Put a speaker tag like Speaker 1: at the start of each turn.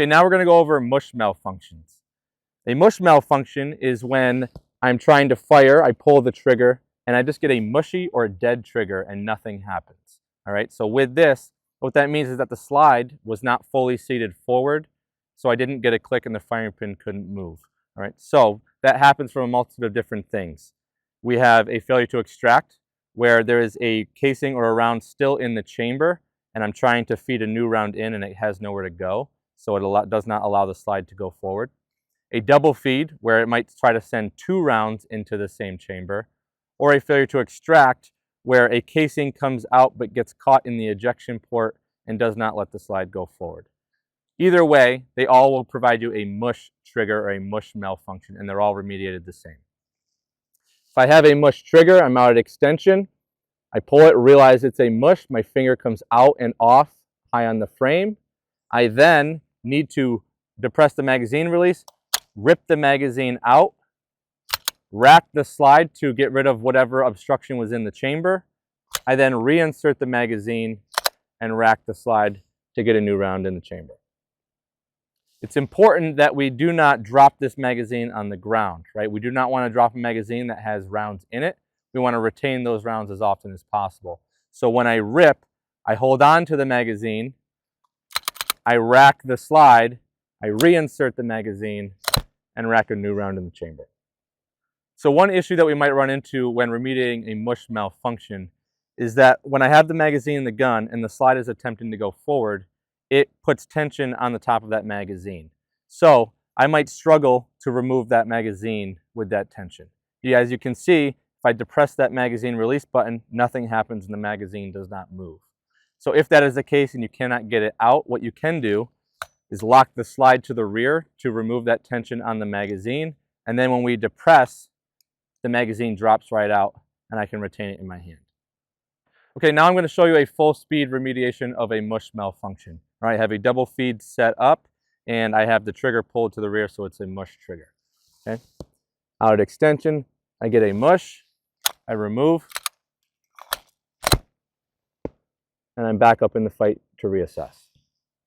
Speaker 1: Okay, now we're going to go over mush malfunctions. A mush malfunction is when I'm trying to fire, I pull the trigger, and I just get a mushy or dead trigger and nothing happens. All right, so with this, what that means is that the slide was not fully seated forward, so I didn't get a click and the firing pin couldn't move. All right, so that happens from a multitude of different things. We have a failure to extract, where there is a casing or a round still in the chamber, and I'm trying to feed a new round in and it has nowhere to go, so it does not allow the slide to go forward. A double feed, where it might try to send 2 rounds into the same chamber, or a failure to extract, where a casing comes out but gets caught in the ejection port and does not let the slide go forward. Either way, they all will provide you a mush trigger or a mush malfunction, and they're all remediated the same. If I have a mush trigger, I'm out at extension. I pull it, realize it's a mush, my finger comes out and off high on the frame. I then need to depress the magazine release, rip the magazine out, rack the slide to get rid of whatever obstruction was in the chamber. I then reinsert the magazine and rack the slide to get a new round in the chamber. It's important that we do not drop this magazine on the ground, right? We do not want to drop a magazine that has rounds in it. We want to retain those rounds as often as possible. So when I rip, I hold on to the magazine, I rack the slide, I reinsert the magazine, and rack a new round in the chamber. So one issue that we might run into when remediating a mush malfunction is that when I have the magazine in the gun and the slide is attempting to go forward, it puts tension on the top of that magazine. So I might struggle to remove that magazine with that tension. Yeah, as you can see, if I depress that magazine release button, nothing happens and the magazine does not move. So if that is the case and you cannot get it out, what you can do is lock the slide to the rear to remove that tension on the magazine. And then when we depress, the magazine drops right out and I can retain it in my hand. Okay, now I'm going to show you a full speed remediation of a mush malfunction. All right, I have a double feed set up and I have the trigger pulled to the rear, so it's a mush trigger. Okay, out at extension, I get a mush, I remove, and I'm back up in the fight to reassess.